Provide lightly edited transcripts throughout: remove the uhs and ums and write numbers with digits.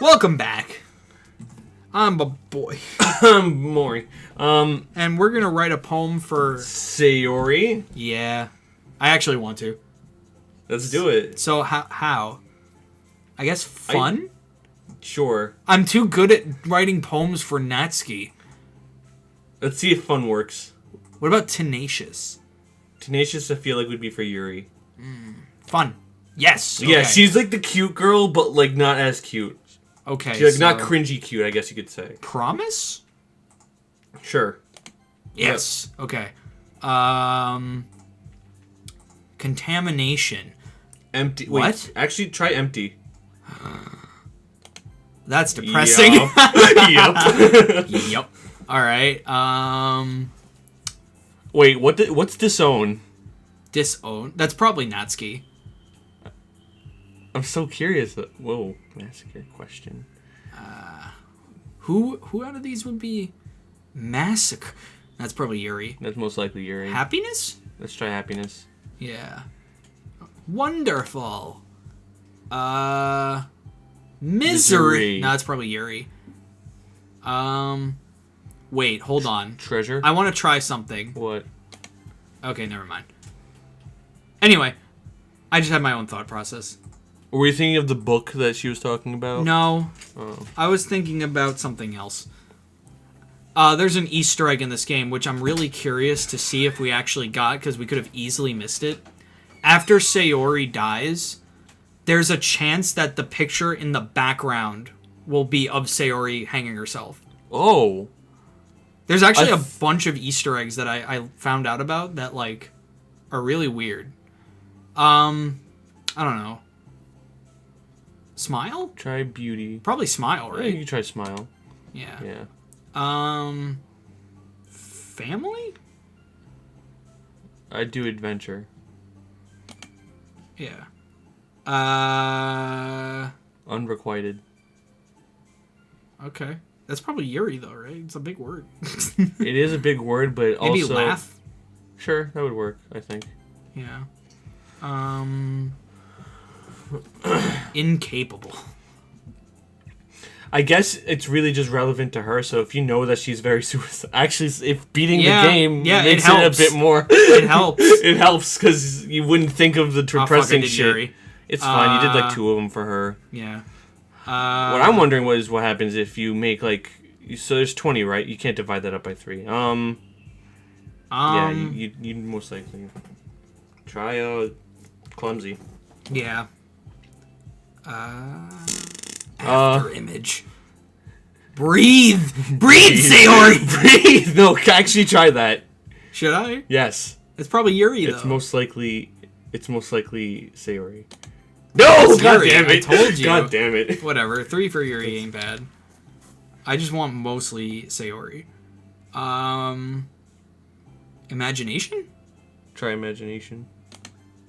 Welcome back. I'm a boy. I'm Mori. And we're going to write a poem for... Sayori? Yeah. I actually want to. Let's do it. So, how? I guess fun? Sure. I'm too good at writing poems for Natsuki. Let's see if fun works. What about tenacious? Tenacious, I feel like, would be for Yuri. Fun. Yes. Yeah, okay. she's like the cute girl, but like not as cute. Okay. She's like not cringy cute, I guess you could say. Promise? Sure. Yes. Yep. Okay. Contamination. Empty. What? Wait, actually, try empty. That's depressing. Yep. Yep. All right. Wait, what's disown? Disown. That's probably Natsuki. I'm so curious. Whoa, that's a good question. Who out of these would be massacre? That's probably Yuri. That's most likely Yuri. Happiness? Let's try happiness. Yeah. Wonderful. Misery. No, it's probably Yuri. Wait, hold on. Treasure? I want to try something. What? Okay, never mind. Anyway, I just had my own thought process. Were you thinking of the book that she was talking about? No. Oh. I was thinking about something else. There's an Easter egg in this game, which I'm really curious to see if we actually got, because we could have easily missed it. After Sayori dies, there's a chance that the picture in the background will be of Sayori hanging herself. Oh. There's actually a bunch of Easter eggs that I found out about that, like, are really weird. I don't know. Smile? Try beauty. Probably smile, right? Yeah, you can try smile. Yeah. Yeah. Family? I'd do adventure. Yeah. Unrequited. Okay. That's probably Yuri, though, right? It's a big word. It is a big word, but Maybe also... laugh? Sure, that would work, I think. Yeah. Incapable. I guess it's really just relevant to her, so if you know that she's very suicidal... Actually, if beating the game makes it a bit more... It helps. It helps, because you wouldn't think of the depressing shit. Yuri. It's fine, you did like 2 of them for her. Yeah. What I'm wondering is what happens if you make like... So there's 20, right? You can't divide that up by 3. Yeah, you most likely... Try clumsy. Yeah. After image. Breathe! Breathe, Sayori! Breathe! No, actually try that. Should I? Yes. It's probably Yuri, though. It's most likely Sayori. No! God damn it! I told you. God damn it. Whatever. 3 for Yuri ain't bad. I just want mostly Sayori. Imagination? Try imagination.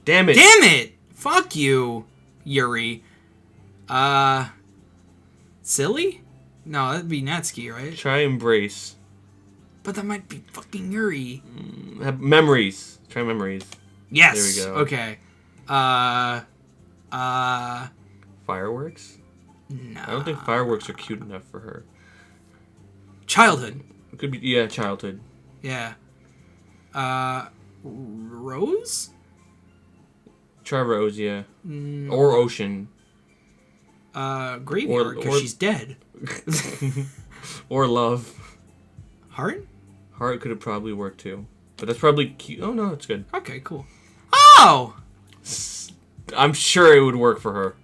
Damn it! Damn it! Fuck you, Yuri. Silly? No, that'd be Natsuki, right? Try embrace. But that might be fucking Yuri. Memories. Try memories. Yes. There we go. Okay. Fireworks? No. I don't think fireworks are cute enough for her. Childhood. It could be, yeah, childhood. Yeah. Rose? Try rose, yeah. Or ocean. Graveyard, because she's dead. Or love. Heart? Heart could have probably worked too. But that's probably cute. Oh, no, that's good. Okay, cool. Oh! I'm sure it would work for her.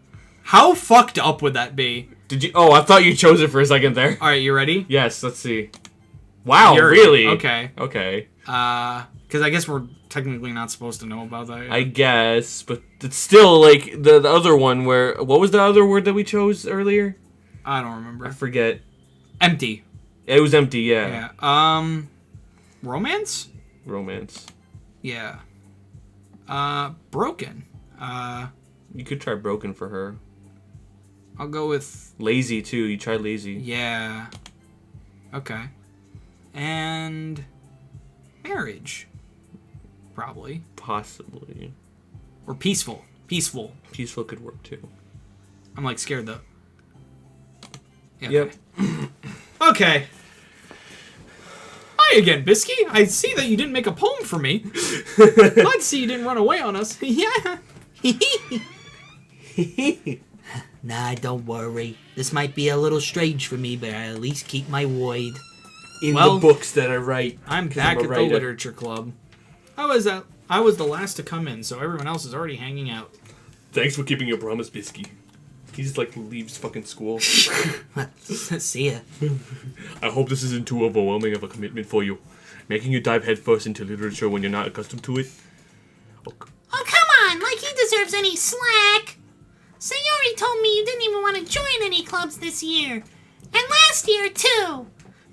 How fucked up would that be? Did you? Oh, I thought you chose it for a second there. Alright, you ready? Yes, let's see. Wow, Yuri. really? Okay. Okay. Because I guess we're technically not supposed to know about that yet. I guess, but it's still like the other one where... What was the other word that we chose earlier? I don't remember. I forget. Empty. It was empty, yeah. Yeah. Romance? Romance. Yeah. Broken. You could try broken for her. I'll go with... Lazy, too. You try lazy. Yeah. Okay. And... marriage. Probably. Possibly. Or peaceful. Peaceful. Peaceful could work, too. I'm, like, scared, though. Okay. Yep. Okay. Hi again, Bisky. I see that you didn't make a poem for me. I'd see you didn't run away on us. Yeah. Nah, don't worry. This might be a little strange for me, but I at least keep my word. In Well, the books that I write. I'm 'cause back I'm a at the writer. literature club. I was the last to come in, so everyone else is already hanging out. Thanks for keeping your promise, Bisky. He just like leaves fucking school. See ya. I hope this isn't too overwhelming of a commitment for you. Making you dive headfirst into literature when you're not accustomed to it. Oh, come on, like he deserves any slack. Sayori told me you didn't even want to join any clubs this year. And last year, too.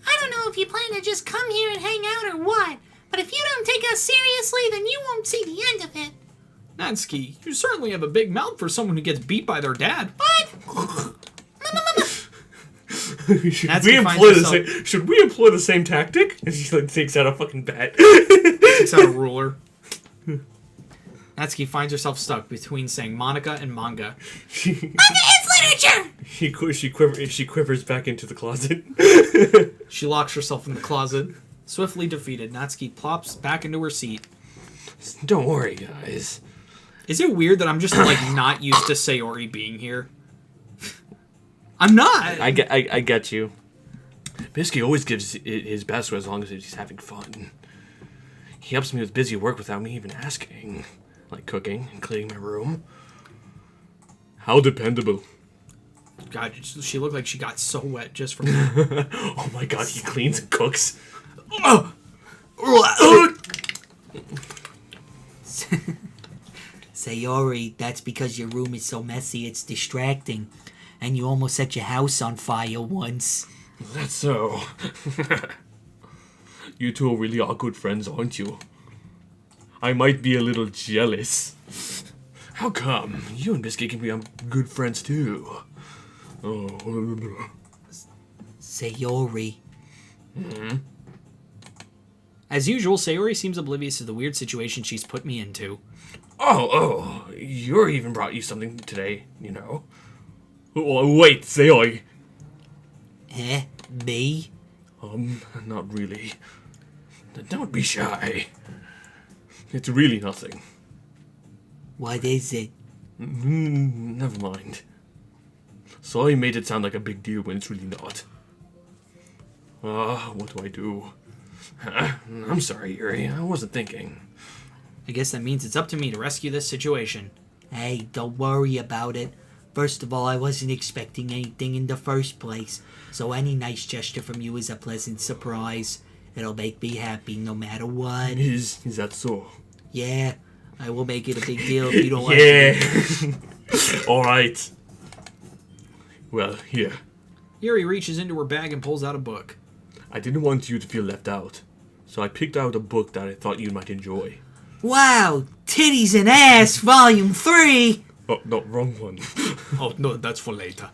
I don't know if you plan to just come here and hang out or what, but if you don't take us seriously, then you won't see the end of it. Natsuki, you certainly have a big mouth for someone who gets beat by their dad. What? Should we employ the same tactic? And she like takes out a fucking bat. Takes out a ruler. Natsuki finds herself stuck between saying Monica and manga. Manga is literature! She quivers back into the closet. She locks herself in the closet. Swiftly defeated, Natsuki plops back into her seat. Don't worry, guys. Is it weird that I'm just like not used to Sayori being here? I'm not. I get you. Bisky always gives his best as long as he's having fun. He helps me with busy work without me even asking. Like cooking and cleaning my room. How dependable. God, she looked like she got so wet just from that. Oh my god, he cleans and cooks. Sayori, that's because your room is so messy it's distracting. And you almost set your house on fire once. That's so. You two really are good friends, aren't you? I might be a little jealous. How come? You and Biscuit can be good friends too. Oh. Sayori. As usual, Sayori seems oblivious to the weird situation she's put me into. Oh, you're even brought you something today, you know. Oh, wait, Sayori. Me? Not really. Don't be shy. It's really nothing. What is it? Never mind. Sorry made it sound like a big deal when it's really not. What do I do? I'm sorry, Yuri. I wasn't thinking. I guess that means it's up to me to rescue this situation. Hey, don't worry about it. First of all, I wasn't expecting anything in the first place, so any nice gesture from you is a pleasant surprise. It'll make me happy no matter what. Is that so? Yeah, I will make it a big deal if you don't like it. Alright. Well, here. Yuri reaches into her bag and pulls out a book. I didn't want you to feel left out, so I picked out a book that I thought you might enjoy. Wow, Titties and Ass, Volume 3! Oh, no, wrong one. Oh, no, that's for later.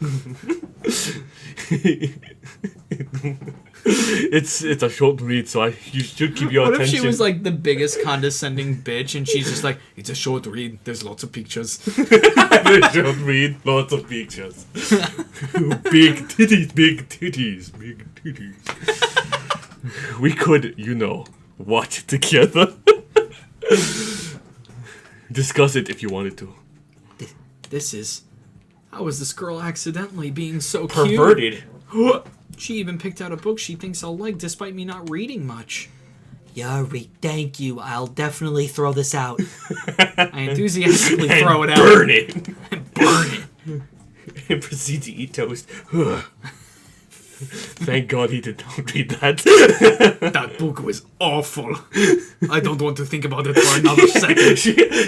It's a short read, so you should keep your What attention. if she was like the biggest condescending bitch and she's just like, it's a short read, there's lots of pictures. Short read, lots of pictures. Big titties, big titties, big titties. We could, watch it together. Discuss it if you wanted to. How is this girl accidentally being so Perverted. Cute? She even picked out a book she thinks I'll like despite me not reading much. Yuri, thank you. I'll definitely throw this out. I enthusiastically throw it out. Burn it. And burn it. And proceed to eat toast. Thank God he did not read that. That book was awful. I don't want to think about it for another second.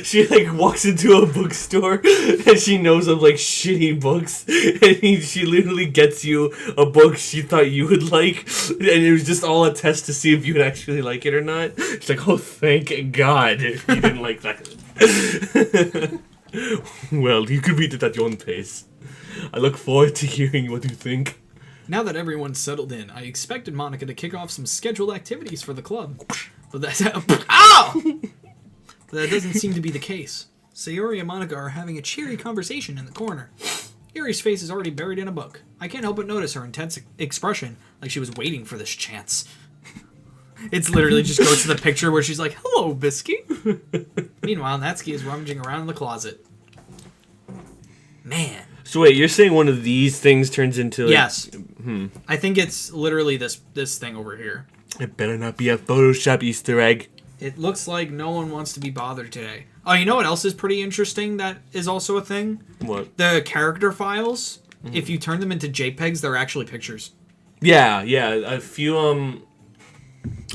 She like walks into a bookstore and she knows of like shitty books and she literally gets you a book she thought you would like and it was just all a test to see if you would actually like it or not. She's like, oh thank God you didn't like that. Well, you can read it at your own pace. I look forward to hearing what you think. Now that everyone's settled in, I expected Monica to kick off some scheduled activities for the club. But that doesn't seem to be the case. Sayori and Monica are having a cheery conversation in the corner. Yuri's face is already buried in a book. I can't help but notice her intense expression, like she was waiting for this chance. It's literally just goes to the picture where she's like, "Hello, Bisky." Meanwhile, Natsuki is rummaging around in the closet. Man. So wait, you're saying one of these things turns into... Like, yes. I think it's literally this thing over here. It better not be a Photoshop Easter egg. It looks like no one wants to be bothered today. Oh, you know what else is pretty interesting that is also a thing? What? The character files, if you turn them into JPEGs, they're actually pictures. Yeah. A few,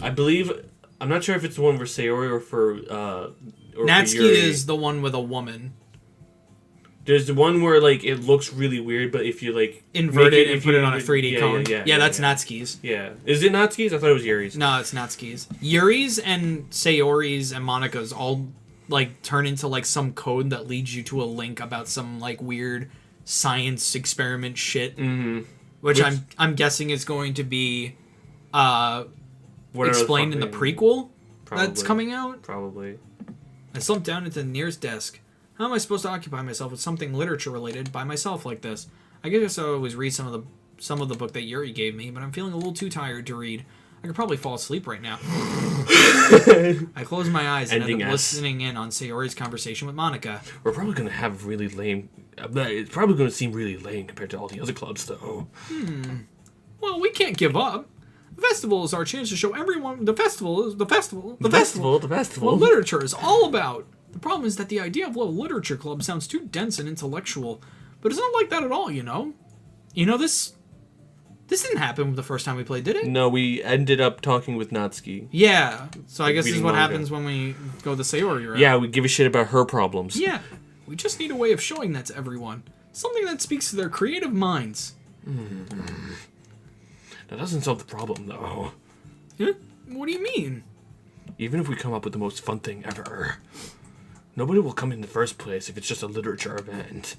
I believe... I'm not sure if it's the one for Sayori or for... or Natsuki for Yuri. is the one with a woman. There's the one where, like, it looks really weird, but if you, like... Invert make it and put it on a 3D cone. Yeah, that's Natsuki's. Yeah. Is it Natsuki's? I thought it was Yuri's. No, it's Natsuki's. Yuri's and Sayori's and Monika's all, like, turn into, like, some code that leads you to a link about some, like, weird science experiment shit. Mm-hmm. Which I'm guessing is going to be explained in the prequel that's coming out. Probably. I slumped down into the nearest desk. How am I supposed to occupy myself with something literature related by myself like this? I guess I always read some of the book that Yuri gave me, but I'm feeling a little too tired to read. I could probably fall asleep right now. I closed my eyes and ended up listening in on Sayori's conversation with Monika. We're probably going to have really lame... It's probably going to seem really lame compared to all the other clubs, though. Well, we can't give up. The festival is our chance to show everyone the festival is the festival. What literature is all about. The problem is that the idea of a literature club sounds too dense and intellectual, but it's not like that at all, you know? You know, this didn't happen the first time we played, did it? No, we ended up talking with Natsuki. Yeah, so I guess this is what manga. happens when we go the Sayori route. Yeah, we give a shit about her problems. Yeah, we just need a way of showing that to everyone. Something that speaks to their creative minds. That doesn't solve the problem, though. Huh? What do you mean? Even if we come up with the most fun thing ever, nobody will come in the first place if it's just a literature event.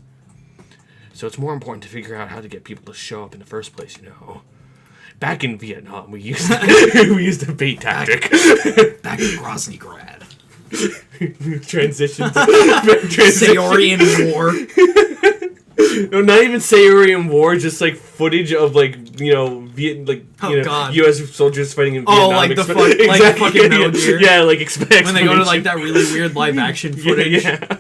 So it's more important to figure out how to get people to show up in the first place, you know. Back in Vietnam, we used a bait tactic. Back in Groznygrad. Transition. Sayori in war. No, not even Sayori in war, just like footage of like, you know, God. U.S. soldiers fighting in Vietnam. Oh, like the fucking Metal Gear. Yeah, like expect when they go to like that really weird live action footage. Yeah.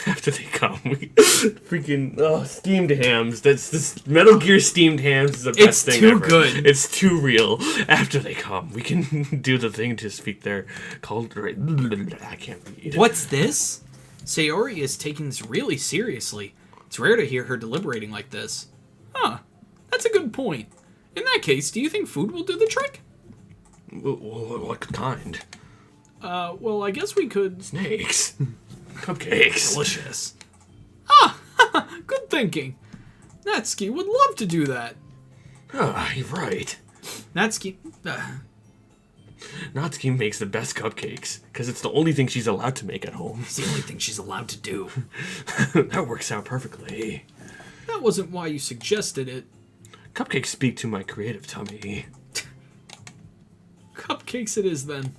After they come, we freaking steamed hams. That's this Metal Gear steamed hams is the best thing ever. It's too good. It's too real. After they come, we can do the thing to speak their culture. I can't read. What's this? Sayori is taking this really seriously. It's rare to hear her deliberating like this. Huh. That's a good point. In that case, do you think food will do the trick? What kind? Well, I guess we could... Snakes. Cupcakes. Delicious. Ah, good thinking. Natsuki would love to do that. Ah, you're right. Natsuki makes the best cupcakes, because it's the only thing she's allowed to make at home. It's the only thing she's allowed to do. That works out perfectly. That wasn't why you suggested it. Cupcakes speak to my creative tummy. Cupcakes it is, then.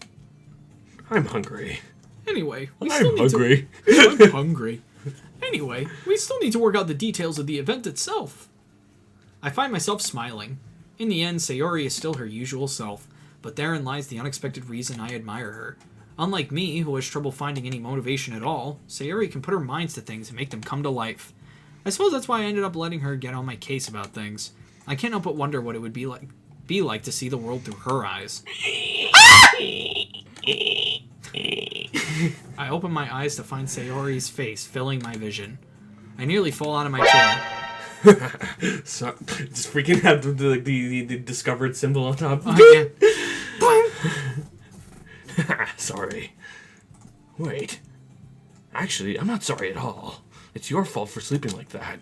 I'm hungry. Anyway, I'm hungry. I'm hungry. Anyway, we still need to work out the details of the event itself. I find myself smiling. In the end, Sayori is still her usual self, but therein lies the unexpected reason I admire her. Unlike me, who has trouble finding any motivation at all, Sayori can put her minds to things and make them come to life. I suppose that's why I ended up letting her get on my case about things. I can't help but wonder what it would be like to see the world through her eyes. I open my eyes to find Sayori's face filling my vision. I nearly fall out of my chair. So, just freaking have the discovered symbol on top. Sorry. Wait. Actually, I'm not sorry at all. It's your fault for sleeping like that.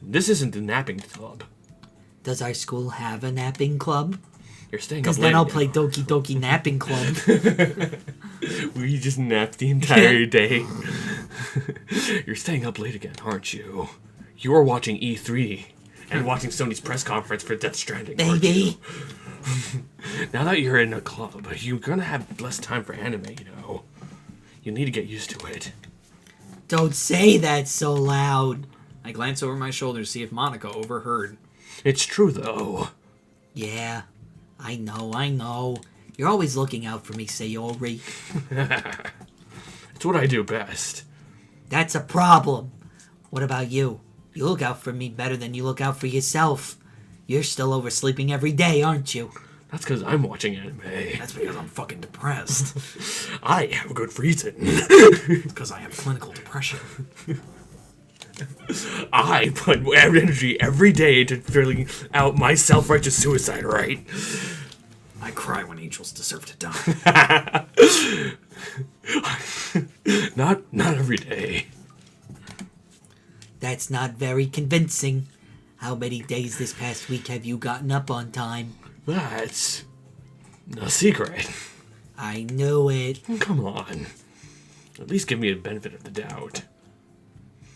This isn't the napping club. Does our school have a napping club? You're staying up Because late. then I'll play Doki Doki Napping Club. We just nap the entire day. You're staying up late again, aren't you? You are watching E3 and watching Sony's press conference for Death Stranding, Baby. Now that you're in a club, you're gonna have less time for anime, you know. You need to get used to it. Don't say that so loud. I glance over my shoulder to see if Monica overheard. It's true, though. Yeah, I know. You're always looking out for me, Sayori. It's what I do best. That's a problem. What about you? You look out for me better than you look out for yourself. You're still oversleeping every day, aren't you? That's because I'm watching anime. That's because I'm fucking depressed. I have good reason. Because I have clinical depression. I put energy every day into filling out my self-righteous suicide rite. I cry when angels deserve to die. Not every day. That's not very convincing. How many days this past week have you gotten up on time? That's a secret. I knew it. Come on. At least give me a benefit of the doubt.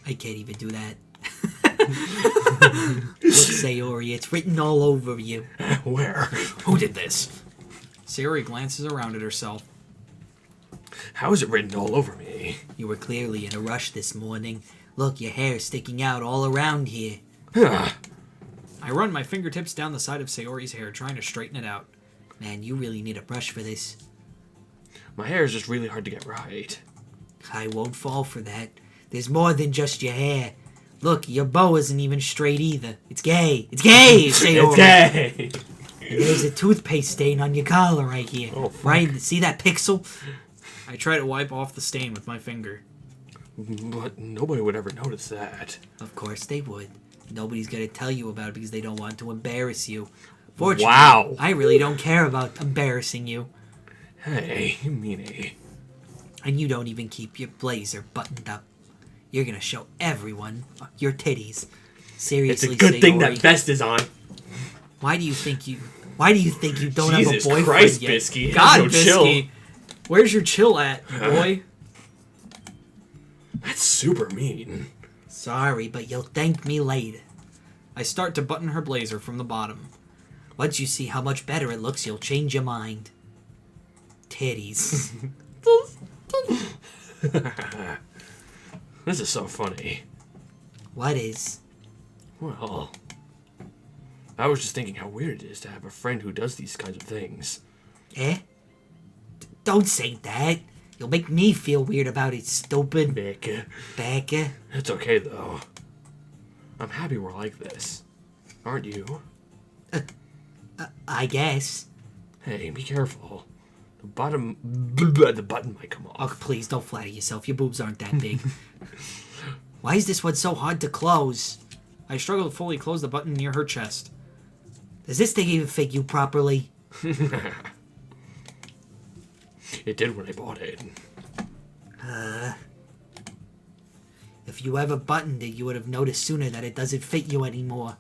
I can't even do that. Look, Sayori, it's written all over you. Where? Who did this? Sayori glances around at herself. How is it written all over me? You were clearly in a rush this morning. Look, your hair's sticking out all around here. I run my fingertips down the side of Sayori's hair, trying to straighten it out. Man, you really need a brush for this. My hair is just really hard to get right. I won't fall for that. There's more than just your hair. Look, your bow isn't even straight either. It's gay. It's gay, Sayori. It's gay. There's a toothpaste stain on your collar right here. Oh, fuck. Right? See that pixel? I try to wipe off the stain with my finger. But nobody would ever notice that. Of course they would. Nobody's gonna tell you about it because they don't want to embarrass you. Fortunately, Wow. I really don't care about embarrassing you. Hey, you meanie. And you don't even keep your blazer buttoned up. You're gonna show everyone your titties. It's Seriously, a good thing that Sayori, vest is on. Why do you think you don't have a Jesus boyfriend Christ, yet? Bisky. God, No chill. Bisky. Where's your chill at, you boy? That's super mean. Sorry, but you'll thank me later. I start to button her blazer from the bottom. Once you see how much better it looks, you'll change your mind. Titties. This is so funny. What is? Well, I was just thinking how weird it is to have a friend who does these kinds of things. Eh? Don't say that. You'll make me feel weird about it, stupid. Becca. Becca. It's okay, though. I'm happy we're like this. Aren't you? I guess. Hey, be careful. The button might come off. Oh, please don't flatter yourself. Your boobs aren't that big. Why is this one so hard to close? I struggle to fully close the button near her chest. Does this thing even fit you properly? It did when I bought it. If you ever buttoned it, you would have noticed sooner that it doesn't fit you anymore.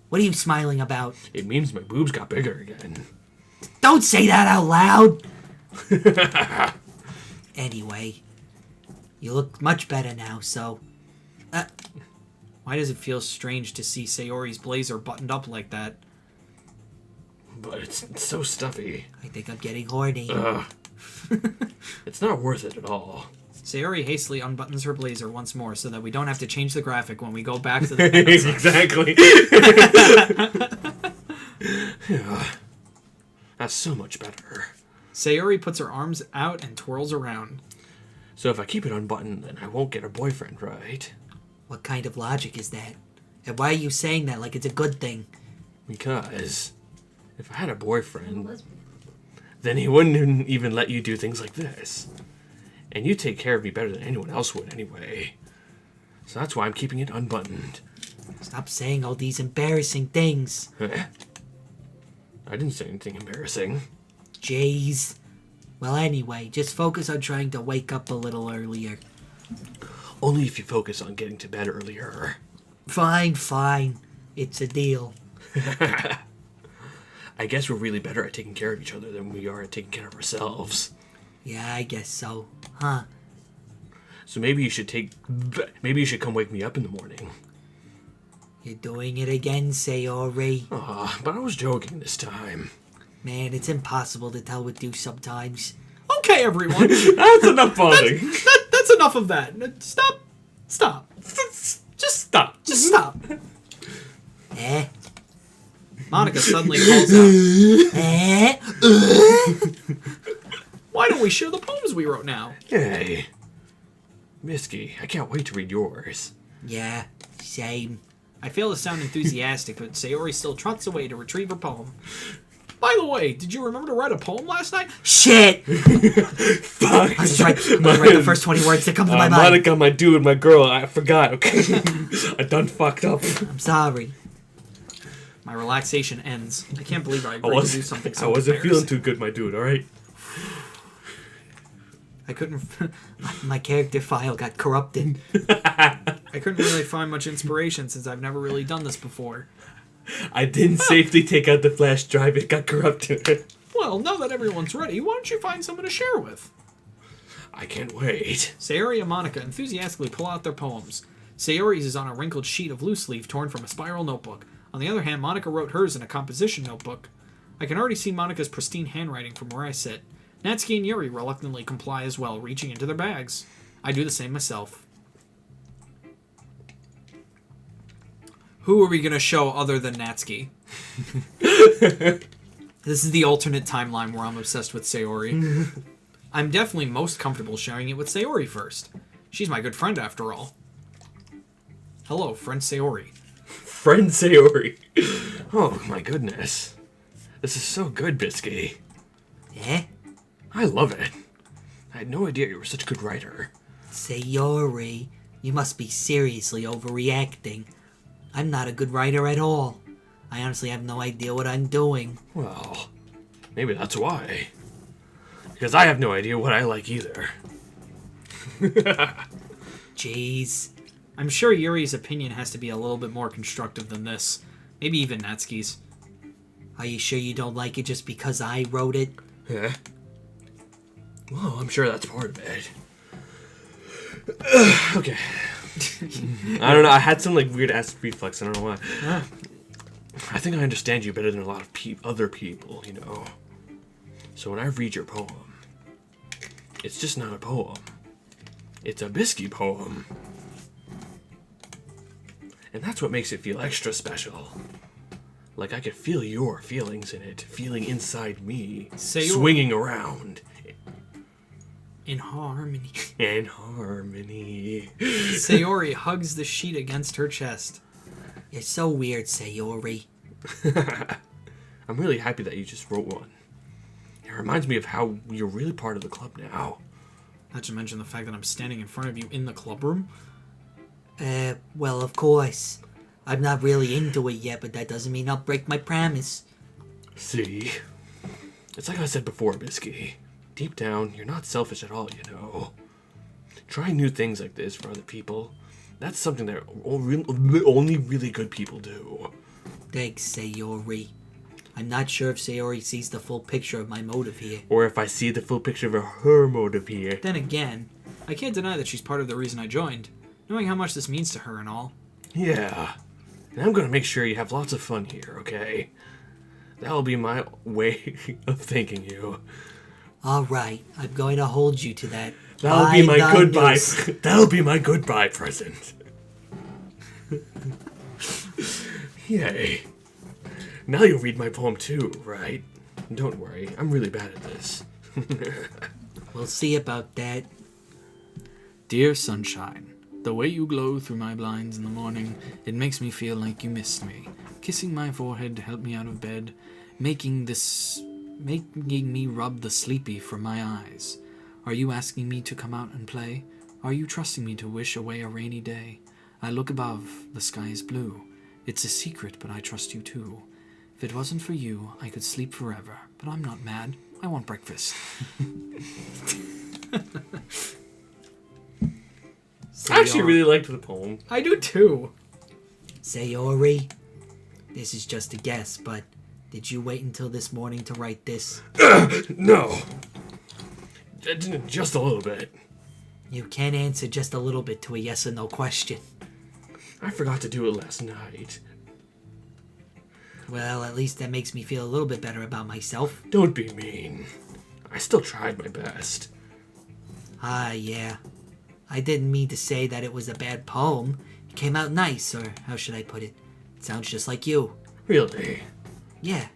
What are you smiling about? It means my boobs got bigger again. Don't say that out loud! Anyway, you look much better now, so... Why does it feel strange to see Sayori's blazer buttoned up like that? But it's so stuffy. I think I'm getting horny. It's not worth it at all. Sayori hastily unbuttons her blazer once more so that we don't have to change the graphic when we go back to the episode. Exactly. Yeah. That's so much better. Sayori puts her arms out and twirls around. So if I keep it unbuttoned, then I won't get a boyfriend, right? What kind of logic is that? And why are you saying that like it's a good thing? Because if I had a boyfriend, then he wouldn't even let you do things like this. And you take care of me better than anyone else would anyway. So that's why I'm keeping it unbuttoned. Stop saying all these embarrassing things. I didn't say anything embarrassing. Jeez. Well, anyway, just focus on trying to wake up a little earlier. Only if you focus on getting to bed earlier. Fine. It's a deal. I guess we're really better at taking care of each other than we are at taking care of ourselves. Yeah, I guess so. Huh. So maybe you should come wake me up in the morning. You're doing it again, Sayori. But I was joking this time. Man, it's impossible to tell with you sometimes. Okay, everyone. That's enough bonding. That's enough of that. Stop. Just Stop. Just stop. Eh? Monica suddenly calls out, Eh? why don't we share the poems we wrote now? Hey. Misky, I can't wait to read yours. Yeah, same. I fail to sound enthusiastic, but Sayori still trots away to retrieve her poem. By the way, did you remember to write a poem last night? Shit! Fuck. I was trying to write the first 20 words that come to my mind. Monica, my dude, my girl, I forgot, okay? I done fucked up. I'm sorry. My relaxation ends. I can't believe I agreed to do something so I wasn't feeling embarrassing. too good, my dude, alright? I couldn't... My character file got corrupted. I couldn't really find much inspiration since I've never really done this before. I didn't safely take out the flash drive, it got corrupted. Well, now that everyone's ready, why don't you find someone to share with? I can't wait. Sayori and Monica enthusiastically pull out their poems. Sayori's is on a wrinkled sheet of loose leaf torn from a spiral notebook. On the other hand, Monica wrote hers in a composition notebook. I can already see Monica's pristine handwriting from where I sit. Natsuki and Yuri reluctantly comply as well, reaching into their bags. I do the same myself. Who are we going to show other than Natsuki? This is the alternate timeline where I'm obsessed with Sayori. I'm definitely most comfortable sharing it with Sayori first. She's my good friend after all. Hello, friend Sayori. Friend Sayori. Oh, my goodness. This is so good, Bisky. Eh? I love it. I had no idea you were such a good writer. Sayori, you must be seriously overreacting. I'm not a good writer at all. I honestly have no idea what I'm doing. Well, maybe that's why. Because I have no idea what I like either. Jeez. I'm sure Yuri's opinion has to be a little bit more constructive than this. Maybe even Natsuki's. Are you sure you don't like it just because I wrote it? Yeah. Well, I'm sure that's part of it. Okay. I don't know. I had some like weird acid reflux. I don't know why. I think I understand you better than a lot of other people, you know. So when I read your poem, it's just not a poem. It's a Bisky poem. And that's what makes it feel extra special. Like I could feel your feelings in it, feeling inside me, swinging around. In harmony. In harmony. Sayori hugs the sheet against her chest. You're so weird, Sayori. I'm really happy that you just wrote one. It reminds me of how you're really part of the club now. Not to mention the fact that I'm standing in front of you in the club room. Well, of course. I'm not really into it yet, but that doesn't mean I'll break my promise. See? It's like I said before, Bisky. Deep down, you're not selfish at all, you know. Trying new things like this for other people, that's something that only really good people do. Thanks, Sayori. I'm not sure if Sayori sees the full picture of my motive here. Or if I see the full picture of her motive here. Then again, I can't deny that she's part of the reason I joined, knowing how much this means to her and all. Yeah. And I'm gonna make sure you have lots of fun here, okay? That'll be my way of thanking you. Alright, I'm going to hold you to that. That'll be my goodbye. That'll be my goodbye present. Yay. Now you'll read my poem too, right? Don't worry, I'm really bad at this. We'll see about that. Dear sunshine, the way you glow through my blinds in the morning, it makes me feel like you missed me. Kissing my forehead to help me out of bed, making me rub the sleepy from my eyes. Are you asking me to come out and play? Are you trusting me to wish away a rainy day? I look above, the sky is blue. It's a secret, but I trust you too. If it wasn't for you, I could sleep forever. But I'm not mad. I want breakfast. I actually really liked the poem. I do too. Sayori, this is just a guess, but did you wait until this morning to write this? No. Just a little bit. You can't answer just a little bit to a yes or no question. I forgot to do it last night. Well, at least that makes me feel a little bit better about myself. Don't be mean. I still tried my best. Ah, yeah. I didn't mean to say that it was a bad poem. came out nice, or how should I put it? It sounds just like you. Really? Yeah,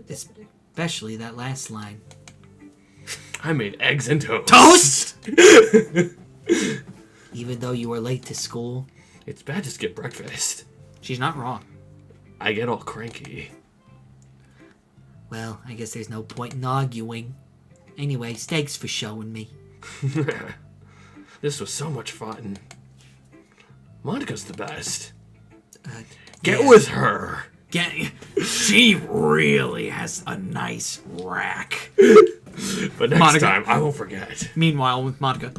especially that last line. I made eggs and toast. Toast! Even though you were late to school. It's bad to skip breakfast. She's not wrong. I get all cranky. Well, I guess there's no point in arguing. Anyways, thanks for showing me. This was so much fun. Monika's the best. Get Get with her. She really has a nice rack. But next Monica. time, I won't forget. Meanwhile, with Monica.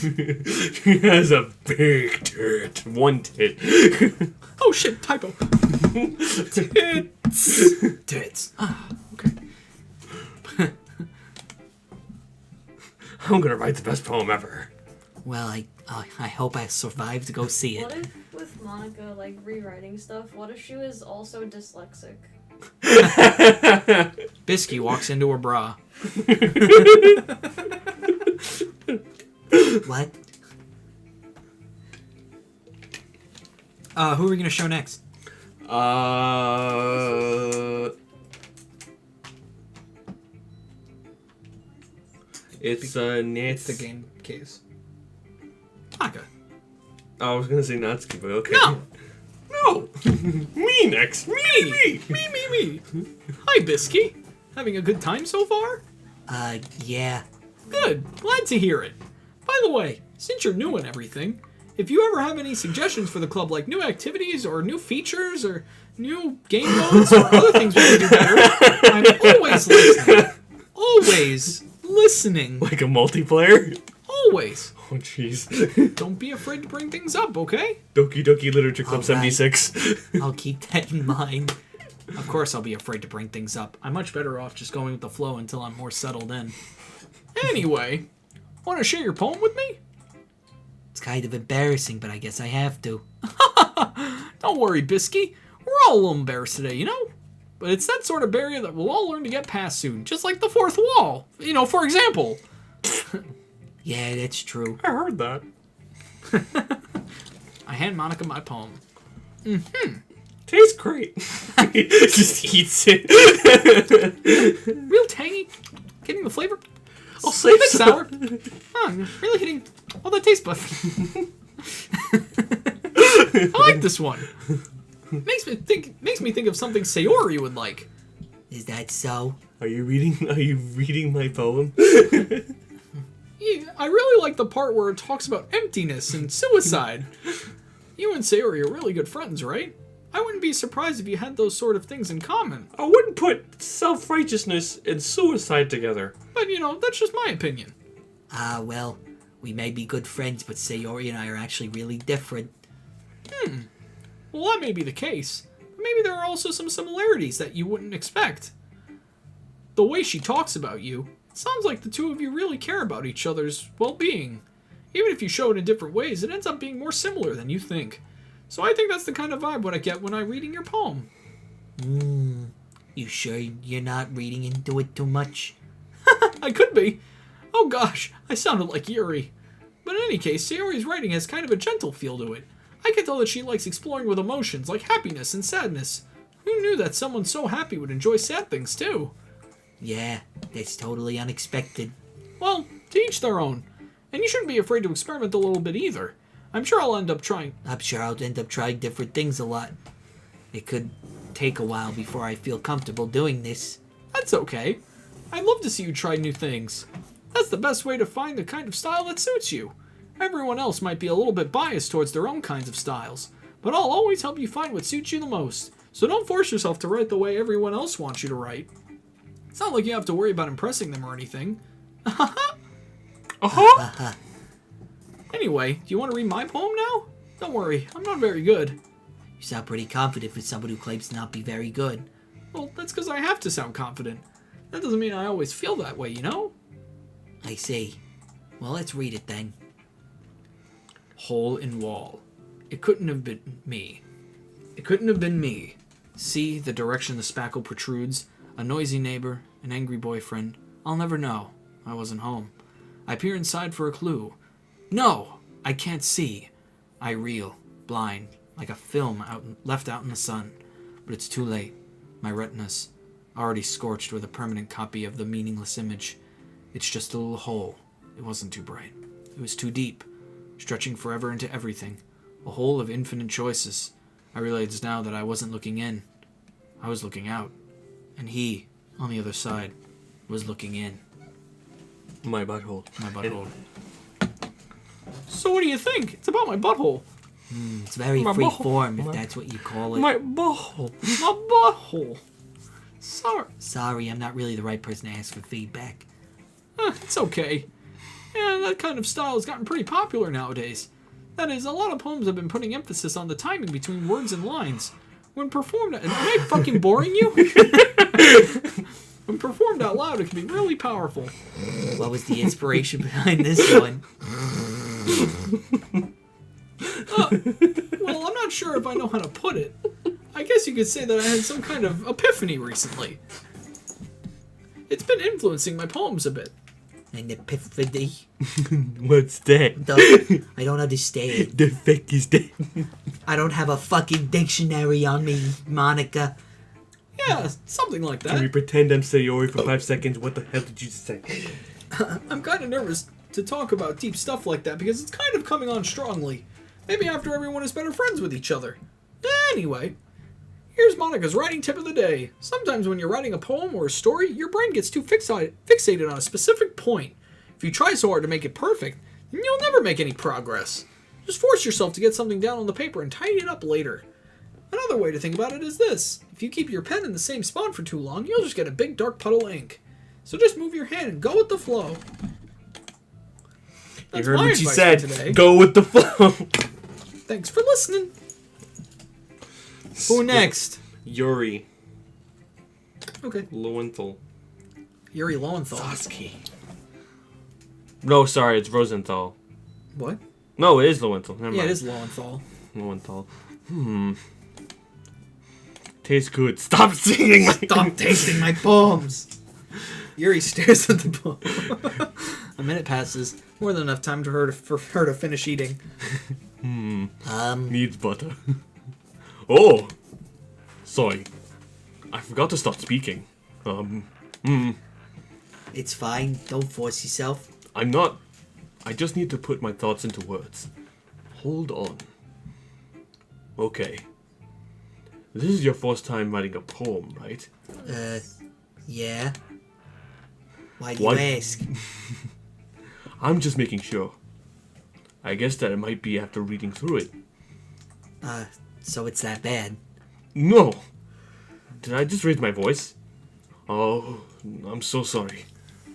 She has a big tit. One tit. Oh shit, typo. Tits. Ah, okay. I'm gonna write the best poem ever. Well, I hope I survive to go see it. What if with Monica, like, rewriting stuff, what if she was also dyslexic? Bisky walks into her bra. What? Who are we gonna show next? It's It's the game case. Monica. I was gonna say Natsuki, but okay. No. No. Me next. Me. Me. Hi, Bisky. Having a good time so far? Yeah. Good. Glad to hear it. By the way, since you're new and everything, if you ever have any suggestions for the club, like new activities or new features or new game modes or other things we can do better, I'm always listening. Always listening. Like a multiplayer? Always. Oh, jeez. Don't be afraid to bring things up, okay? Doki Doki Literature Club Alright. 76. I'll keep that in mind. Of course I'll be afraid to bring things up. I'm much better off just going with the flow until I'm more settled in. Anyway, want to share your poem with me? It's kind of embarrassing, but I guess I have to. Don't worry, Bisky. We're all a little embarrassed today, you know? But it's that sort of barrier that we'll all learn to get past soon. Just like the fourth wall. You know, for example. Yeah, that's true. I heard that. I hand Monica my poem. Tastes great. Just eats it. Real tangy. Getting the flavor. I'll save Bit some. sour. I'm really hitting all the taste buds. I like this one. Makes me think of something Sayori would like. Is that so? Are you reading my poem? Yeah, I really like the part where it talks about emptiness and suicide. You and Sayori are really good friends, right? I wouldn't be surprised if you had those sort of things in common. I wouldn't put self-righteousness and suicide together. But, you know, that's just my opinion. Well, we may be good friends, but Sayori and I are actually really different. Well, that may be the case. But maybe there are also some similarities that you wouldn't expect. The way she talks about you, it sounds like the two of you really care about each other's well-being. Even if you show it in different ways, it ends up being more similar than you think. So I think that's the kind of vibe what I get when I'm reading your poem. You sure you're not reading into it too much? I could be. Oh gosh, I sounded like Yuri. But in any case, Sayori's writing has kind of a gentle feel to it. I can tell that she likes exploring with emotions like happiness and sadness. Who knew that someone so happy would enjoy sad things too? Yeah, that's totally unexpected. Well, to each their own. And you shouldn't be afraid to experiment a little bit either. I'm sure I'll end up trying. I'm sure I'll end up trying different things a lot. It could take a while before I feel comfortable doing this. That's okay. I'd love to see you try new things. That's the best way to find the kind of style that suits you. Everyone else might be a little bit biased towards their own kinds of styles, but I'll always help you find what suits you the most. So don't force yourself to write the way everyone else wants you to write. It's not like you have to worry about impressing them or anything. Anyway, do you want to read my poem now? Don't worry, I'm not very good. You sound pretty confident for someone who claims to not be very good. Well, that's because I have to sound confident. That doesn't mean I always feel that way, you know? I see. Well, let's read it then. Hole in wall. It couldn't have been me. It couldn't have been me. See the direction the spackle protrudes. A noisy neighbor, an angry boyfriend. I'll never know. I wasn't home. I peer inside for a clue. No, I can't see. I reel, blind, like a film left out in the sun. But it's too late. My retina's already scorched with a permanent copy of the meaningless image. It's just a little hole. It wasn't too bright. It was too deep, stretching forever into everything. A hole of infinite choices. I realized now that I wasn't looking in. I was looking out. And he, on the other side, was looking in. My butthole. My butthole. So what do you think? It's about my butthole. It's very My free butthole. form, if that's what you call it. My butthole. My butthole. Sorry. Sorry, I'm not really the right person to ask for feedback. It's okay. Yeah, that kind of style has gotten pretty popular nowadays. That is, a lot of poems have been putting emphasis on the timing between words and lines. When performed... Am I fucking boring you? When performed out loud, it can be really powerful. What was the inspiration behind this one? Well, I'm not sure if I know how to put it. I guess you could say that I had some kind of epiphany recently. It's been influencing my poems a bit. An epiphany? What's that? I don't understand. The fuck is that? I don't have a fucking dictionary on me, Monica. Yeah, something like Can we that. pretend I'm Sayori for 5 seconds? What the hell did you say? I'm kind of nervous to talk about deep stuff like that because it's kind of coming on strongly. Maybe after everyone is better friends with each other. Anyway, here's Monica's writing tip of the day. Sometimes when you're writing a poem or a story, your brain gets too fixated on a specific point. If you try so hard to make it perfect, then you'll never make any progress. Just force yourself to get something down on the paper and tidy it up later. Another way to think about it is this. If you keep your pen in the same spot for too long, you'll just get a big dark puddle of ink. So just move your hand and go with the flow. You That's heard my what she advice said. for today. Go with the flow. Thanks for listening. Who next? Yuri. Okay. Lowenthal. Yuri Lowenthal. Sasuke. No, sorry, it's Rosenthal. What? No, it is Lowenthal. Never Yeah, mind. it is Lowenthal. Lowenthal. Tastes good. Stop singing my... Stop tasting my poems. Yuri stares at the poem. A minute passes. More than enough time for her to finish eating. Needs butter. Oh! Sorry. I forgot to stop speaking. It's fine. Don't force yourself. I'm not... I just need to put my thoughts into words. Hold on. Okay. This is your first time writing a poem, right? Yeah. Why do What? you ask? I'm just making sure. I guess that it might be after reading through it. So it's that bad. No! Did I just raise my voice? Oh, I'm so sorry.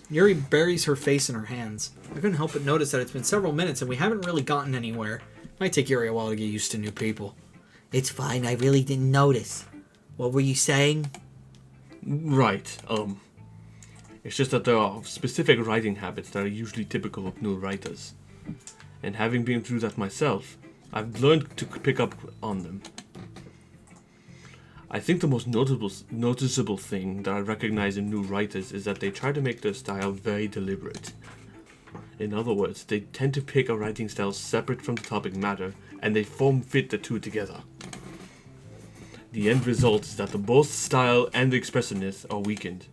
Yuri buries her face in her hands. I couldn't help but notice that it's been several minutes and we haven't really gotten anywhere. Might take Yuri a while to get used to new people. It's fine. I really didn't notice. What were you saying? Right, it's just that there are specific writing habits that are usually typical of new writers. And having been through that myself, I've learned to pick up on them. I think the most noticeable thing that I recognize in new writers is that they try to make their style very deliberate. In other words, they tend to pick a writing style separate from the topic matter, and they form-fit the two together. The end result is that the both style and the expressiveness are weakened.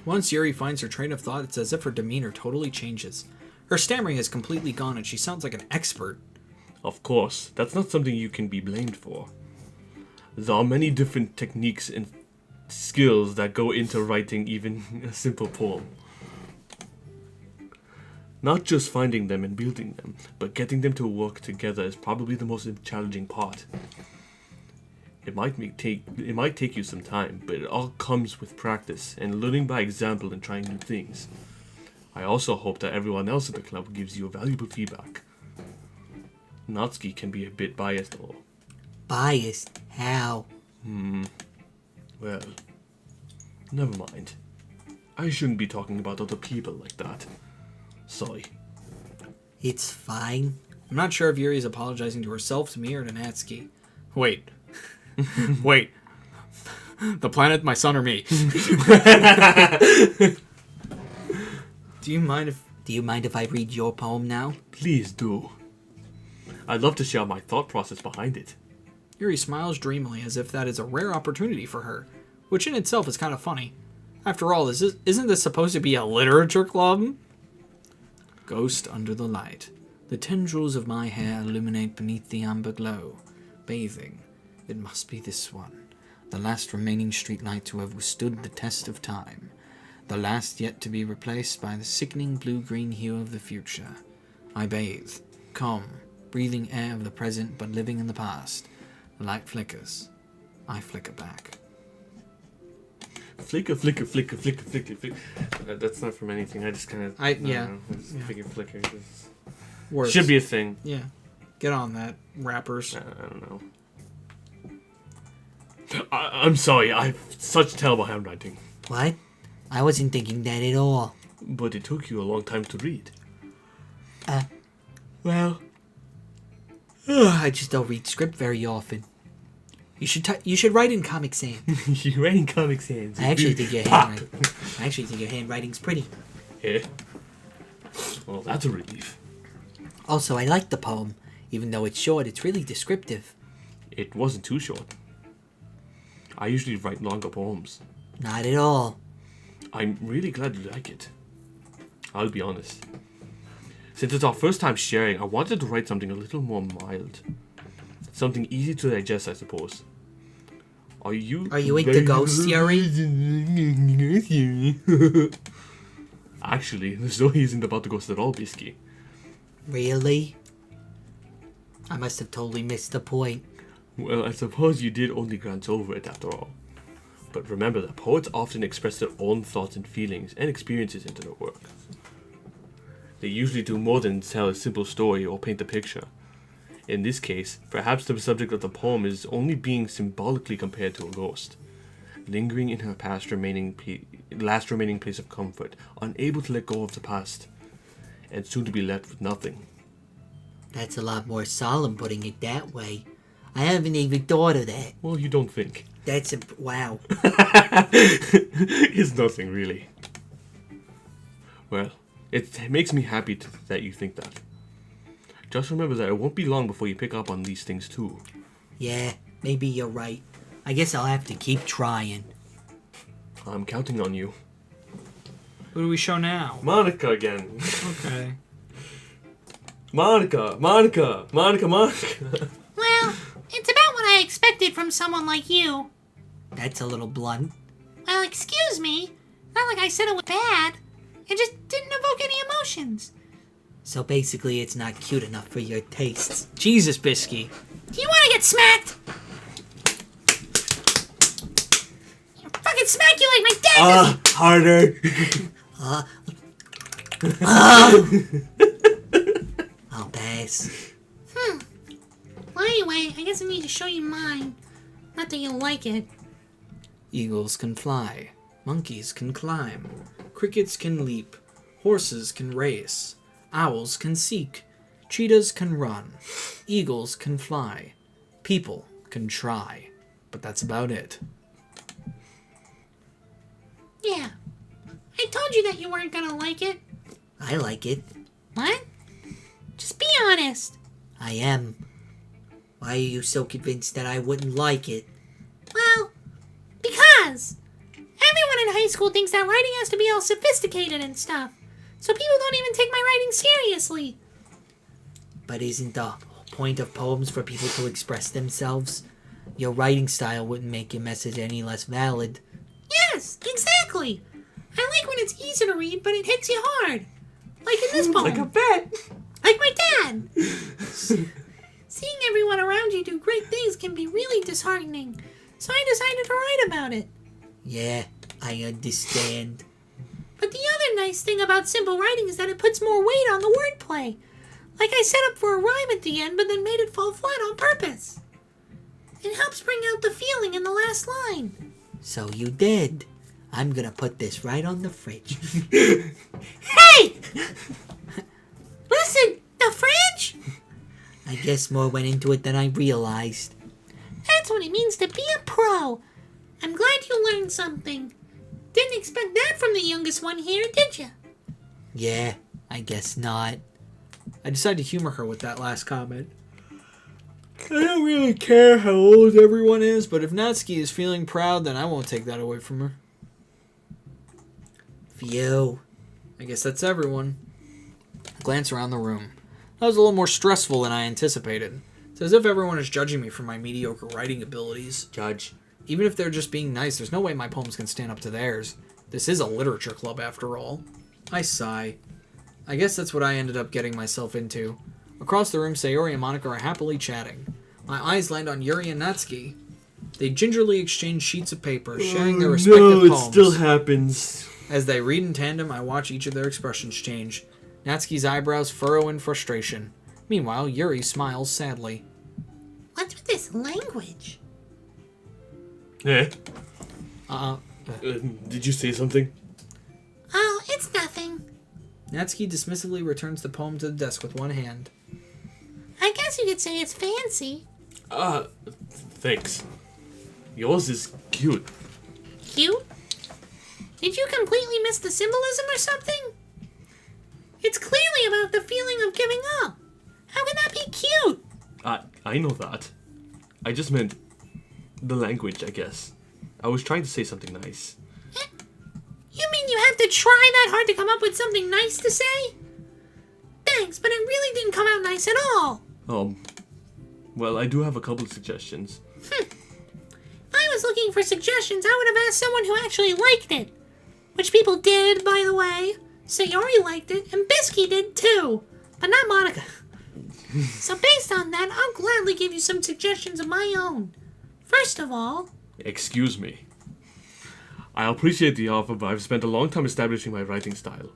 Once Yuri finds her train of thought, it's as if her demeanor totally changes. Her stammering is completely gone and she sounds like an expert. Of course, that's not something you can be blamed for. There are many different techniques and skills that go into writing even a simple poem. Not just finding them and building them, but getting them to work together is probably the most challenging part. It might take you some time, but it all comes with practice and learning by example and trying new things. I also hope that everyone else in the club gives you valuable feedback. Natsuki can be a bit biased though. Biased? How? Well, never mind. I shouldn't be talking about other people like that. Sorry. It's fine. I'm not sure if Yuri is apologizing to herself, to me, or to Natsuki. Wait. Wait. The planet, my son, or me? Do you mind if Do you mind if I read your poem now? Please do. I'd love to share my thought process behind it. Yuri smiles dreamily as if that is a rare opportunity for her, which in itself is kind of funny. After all, isn't this supposed to be a literature club? Ghost under the light. The tendrils of my hair illuminate beneath the amber glow. Bathing. It must be this one. The last remaining streetlight to have withstood the test of time. The last yet to be replaced by the sickening blue-green hue of the future. I bathe. Calm. Breathing air of the present but living in the past. The light flickers. I flicker back. Flicker, flicker, flicker, flicker, flicker, flicker. That's not from anything. I just kind of... I just figure flicker. Works. Should be a thing. Yeah. Get on that, rappers. I don't know. I'm sorry, I have such terrible handwriting. What? I wasn't thinking that at all. But it took you a long time to read. Well... I just don't read script very often. You should write in Comic Sans. You write in Comic Sans. I actually think your handwriting's pretty. Yeah. Well, that's a relief. Also, I like the poem. Even though it's short, it's really descriptive. It wasn't too short. I usually write longer poems. Not at all. I'm really glad you like it. I'll be honest. Since it's our first time sharing, I wanted to write something a little more mild. Something easy to digest, I suppose. Are you into ghost theory? Actually, the story isn't about the ghost at all, Bisky. Really? I must have totally missed the point. Well, I suppose you did only glance over it after all. But remember that poets often express their own thoughts and feelings and experiences into their work. They usually do more than tell a simple story or paint a picture. In this case, perhaps the subject of the poem is only being symbolically compared to a ghost, lingering in her last remaining place of comfort, unable to let go of the past, and soon to be left with nothing. That's a lot more solemn putting it that way. I haven't even thought of that. Well, you don't think. Wow. It's nothing, really. Well, it makes me happy that you think that. Just remember that it won't be long before you pick up on these things too. Yeah, maybe you're right. I guess I'll have to keep trying. I'm counting on you. Who do we show now? Monica again. Okay. Monica. Well, it's about what I expected from someone like you. That's a little blunt. Well, excuse me. Not like I said it was bad. It just didn't evoke any emotions. So basically, it's not cute enough for your tastes. Jesus, Bisky. Do you want to get smacked? I'll fucking smack you like my dad did. Harder. I'll pass. Well, anyway, I guess I need to show you mine. Not that you'll like it. Eagles can fly. Monkeys can climb. Crickets can leap. Horses can race. Owls can seek. Cheetahs can run. Eagles can fly. People can try. But that's about it. Yeah. I told you that you weren't gonna like it. I like it. What? Just be honest. I am. Why are you so convinced that I wouldn't like it? Well, because everyone in high school thinks that writing has to be all sophisticated and stuff. So people don't even take my writing seriously. But isn't the point of poems for people to express themselves? Your writing style wouldn't make your message any less valid. Yes, exactly. I like when it's easy to read, but it hits you hard. Like in this poem. Like a bet. Like my dad. Seeing everyone around you do great things can be really disheartening. So I decided to write about it. Yeah, I understand. But the other nice thing about simple writing is that it puts more weight on the wordplay. Like I set up for a rhyme at the end, but then made it fall flat on purpose. It helps bring out the feeling in the last line. So you did. I'm gonna put this right on the fridge. Hey! Listen, the fridge? I guess more went into it than I realized. That's what it means to be a pro. I'm glad you learned something. Didn't expect that from the youngest one here, did you? Yeah, I guess not. I decided to humor her with that last comment. I don't really care how old everyone is, but if Natsuki is feeling proud, then I won't take that away from her. Phew. I guess that's everyone. Glance around the room. That was a little more stressful than I anticipated. It's as if everyone is judging me for my mediocre writing abilities. Judge. Even if they're just being nice, there's no way my poems can stand up to theirs. This is a literature club, after all. I sigh. I guess that's what I ended up getting myself into. Across the room, Sayori and Monica are happily chatting. My eyes land on Yuri and Natsuki. They gingerly exchange sheets of paper, sharing their respective poems. It still happens. As they read in tandem, I watch each of their expressions change. Natsuki's eyebrows furrow in frustration. Meanwhile, Yuri smiles sadly. What's with this language? Eh? Uh-uh. Did you say something? Oh, it's nothing. Natsuki dismissively returns the poem to the desk with one hand. I guess you could say it's fancy. Thanks. Yours is cute. Cute? Did you completely miss the symbolism or something? It's clearly about the feeling of giving up. How can that be cute? I know that. I just meant the language, I guess. I was trying to say something nice. You mean you have to try that hard to come up with something nice to say? Thanks, but it really didn't come out nice at all. Well, I do have a couple of suggestions. If I was looking for suggestions, I would have asked someone who actually liked it. Which people did, by the way. Sayori liked it, and Bisky did too. But not Monica. So based on that, I'll gladly give you some suggestions of my own. First of all... Excuse me. I appreciate the offer, but I've spent a long time establishing my writing style.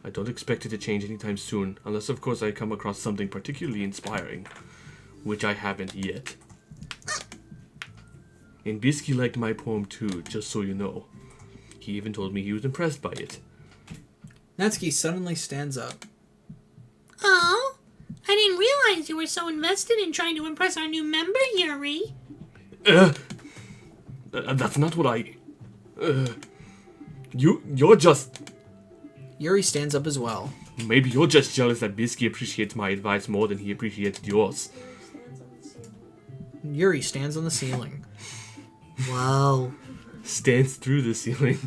I don't expect it to change anytime soon, unless of course I come across something particularly inspiring. Which I haven't yet. And Bisky liked my poem too, just so you know. He even told me he was impressed by it. Natsuki suddenly stands up. Oh, I didn't realize you were so invested in trying to impress our new member, Yuri. That's not what I... You're just... Yuri stands up as well. Maybe you're just jealous that Bisky appreciates my advice more than he appreciates yours. Yuri stands on the ceiling. Whoa. Stands through the ceiling.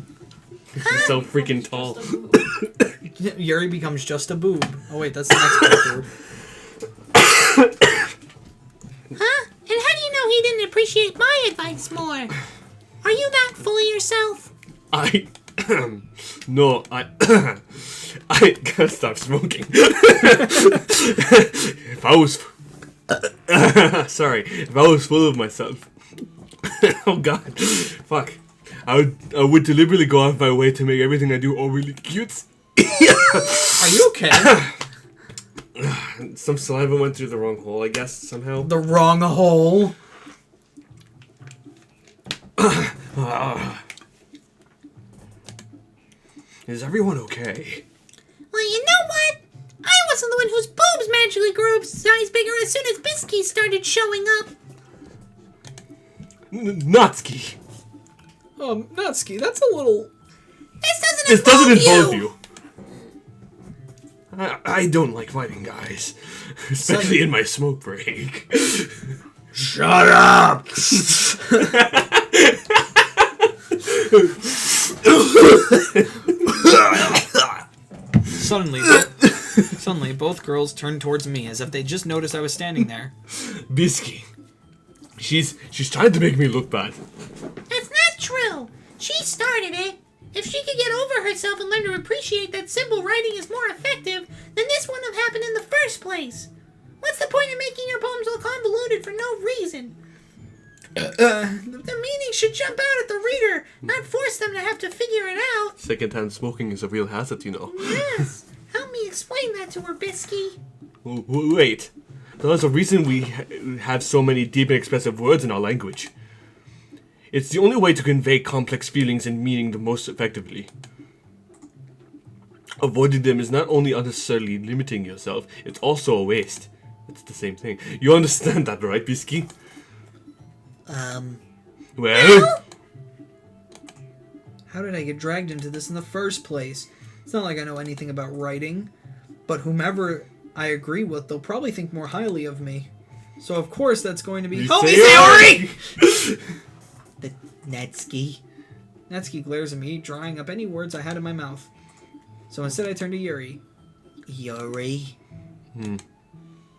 He's so freaking tall. Yuri becomes just a boob. Oh wait, that's the next verb. Huh? And how do you know he didn't appreciate my advice more? Are you that full of yourself? No, I gotta stop smoking. If I was... Sorry, if I was full of myself... Oh god, fuck. I would deliberately go out of my way to make everything I do overly cute. Are you okay? Some saliva went through the wrong hole, I guess, somehow. The wrong hole. Is everyone okay? Well, you know what? I wasn't the one whose boobs magically grew a size bigger as soon as Bisky started showing up. Natsuki. Natsuki, that's a little... This doesn't involve you. I don't like fighting guys. Especially in my smoke break. Shut up! Suddenly, both girls turned towards me as if they just noticed I was standing there. Bisky. She's trying to make me look bad. That's not true. She started it. If she could get over herself and learn to appreciate that simple writing is more effective, then this wouldn't have happened in the first place. What's the point of making your poems all convoluted for no reason? The meaning should jump out at the reader, not force them to have to figure it out. Secondhand smoking is a real hazard, you know. Yes. Help me explain that to her, Bisky. Wait. There's a reason we have so many deep and expressive words in our language. It's the only way to convey complex feelings and meaning the most effectively. Avoiding them is not only unnecessarily limiting yourself, it's also a waste. It's the same thing. You understand that, right, Bisky? Well? How did I get dragged into this in the first place? It's not like I know anything about writing, but whomever I agree with, they'll probably think more highly of me. So of course that's going to be... Help me, Sayori! The Natsuki. Natsuki glares at me, drying up any words I had in my mouth. So instead I turn to Yuri. Yuri.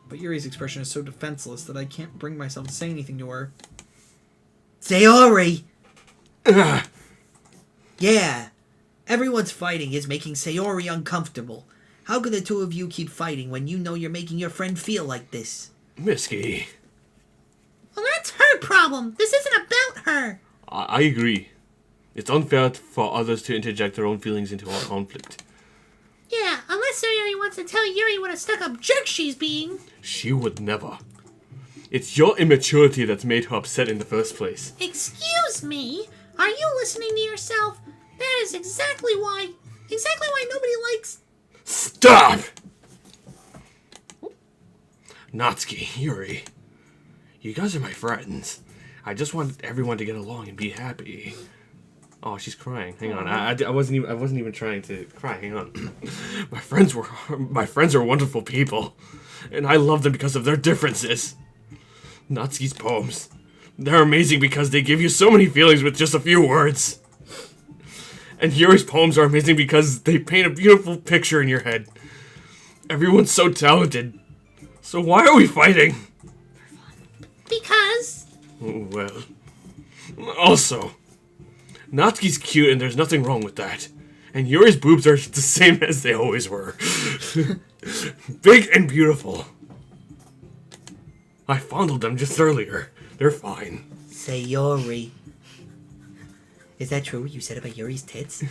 But Yuri's expression is so defenseless that I can't bring myself to say anything to her. Sayori! Yeah. Everyone's fighting is making Sayori uncomfortable. How can the two of you keep fighting when you know you're making your friend feel like this? Misky. Well, that's her problem. This isn't about her. I agree. It's unfair for others to interject their own feelings into our conflict. Yeah, unless Sayori wants to tell Yuri what a stuck-up jerk she's being. She would never. It's your immaturity that's made her upset in the first place. Excuse me? Are you listening to yourself? That is exactly why nobody likes... Stop! Natsuki, Yuri. You guys are my friends. I just want everyone to get along and be happy. Oh, she's crying. Hang on. I wasn't even trying to cry. Hang on. My friends are wonderful people, and I love them because of their differences. Natsuki's poems. They're amazing because they give you so many feelings with just a few words. And Yuri's poems are amazing because they paint a beautiful picture in your head. Everyone's so talented. So why are we fighting? Because... Well... Also, Natsuki's cute and there's nothing wrong with that. And Yuri's boobs are the same as they always were. Big and beautiful. I fondled them just earlier. They're fine. Sayori. Is that true what you said about Yuri's tits?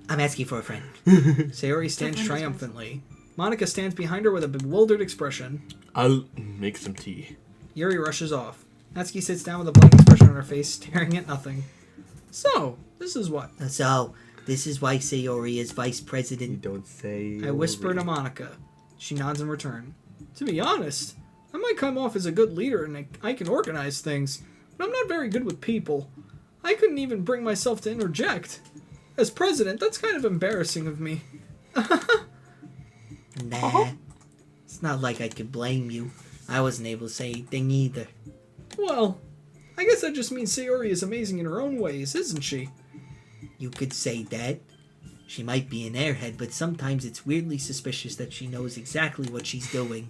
I'm asking for a friend. Sayori stands triumphantly. Monica stands behind her with a bewildered expression. I'll make some tea. Yuri rushes off. Natsuki sits down with a blank expression on her face, staring at nothing. So, this is what? So, this is why Sayori is vice president. Don't say. I whisper to Monica. She nods in return. To be honest, I might come off as a good leader and I can organize things, but I'm not very good with people. I couldn't even bring myself to interject. As president, that's kind of embarrassing of me. Nah. It's not like I could blame you. I wasn't able to say anything either. Well, I guess that just means Sayori is amazing in her own ways, isn't she? You could say that. She might be an airhead, but sometimes it's weirdly suspicious that she knows exactly what she's doing.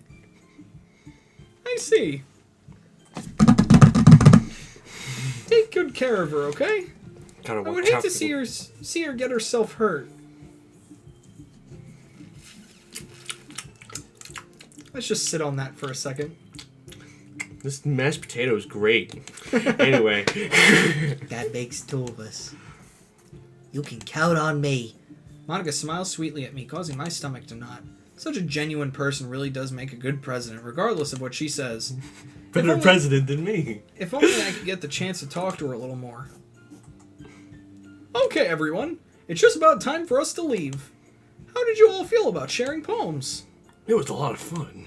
I see. Take good care of her, okay? I would hate to see her get herself hurt. Let's just sit on that for a second. This mashed potato is great. Anyway. That makes two of us. You can count on me. Monica smiles sweetly at me, causing my stomach to knot. Such a genuine person really does make a good president, regardless of what she says. Better president than me. If only I could get the chance to talk to her a little more. Okay, everyone. It's just about time for us to leave. How did you all feel about sharing poems? It was a lot of fun.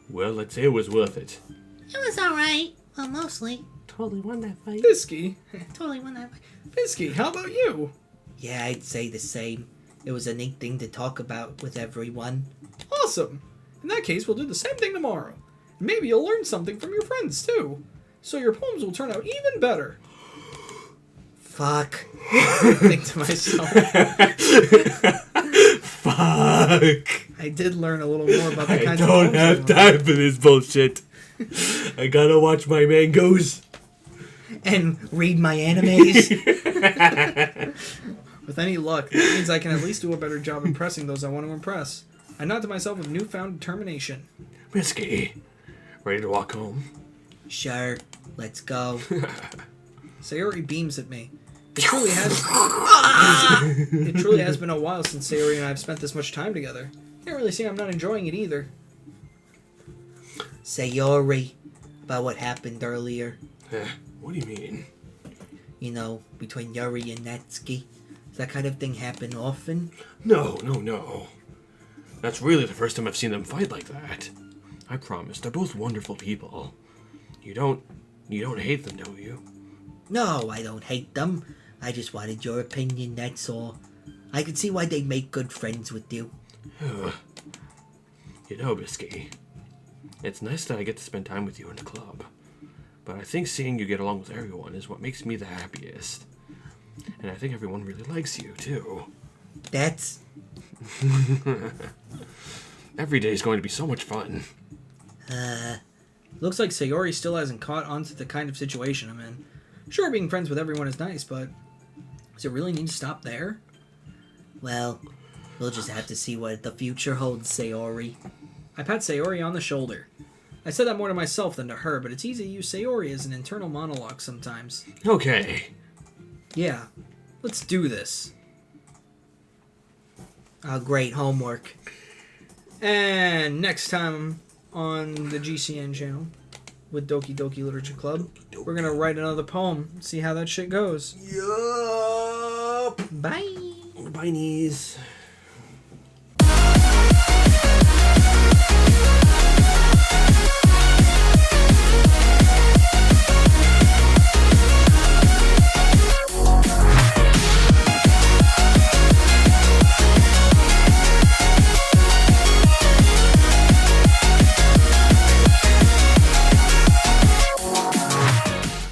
Well, I'd say it was worth it. It was alright. Well, mostly. Totally won that fight. Bisky. Totally won that. Bisky, how about you? Yeah, I'd say the same. It was a neat thing to talk about with everyone. Awesome. In that case, we'll do the same thing tomorrow. Maybe you'll learn something from your friends, too. So your poems will turn out even better. Fuck. I think to myself. Fuck. I did learn a little more about the I kinds of don't poems have I time for this bullshit. I gotta watch my mangoes. And read my animes. With any luck, that means I can at least do a better job impressing those I want to impress. I nod to myself with newfound determination. Misky, ready to walk home? Sure, let's go. Sayori beams at me. It truly has been a while since Sayori and I have spent this much time together. Can't really say I'm not enjoying it either. Sayori, about what happened earlier. What do you mean? You know, between Yuri and Natsuki. Does that kind of thing happen often? No. That's really the first time I've seen them fight like that. I promise, they're both wonderful people. You don't hate them, do you? No, I don't hate them. I just wanted your opinion, that's all. I could see why they'd make good friends with you. You know, Bisky, It's nice that I get to spend time with you in the club. But I think seeing you get along with everyone is what makes me the happiest. And I think everyone really likes you, too. That's... Every day is going to be so much fun. Looks like Sayori still hasn't caught on to the kind of situation I'm in. Sure, being friends with everyone is nice, but does it really need to stop there? Well, we'll just have to see what the future holds, Sayori. I pat Sayori on the shoulder. I said that more to myself than to her, but it's easy to use Sayori as an internal monologue sometimes. Okay. Yeah, let's do this. Great homework. And next time on the GCN channel with Doki Doki Literature Club, we're gonna write another poem, see how that shit goes. Yup. Bye. Bye, knees.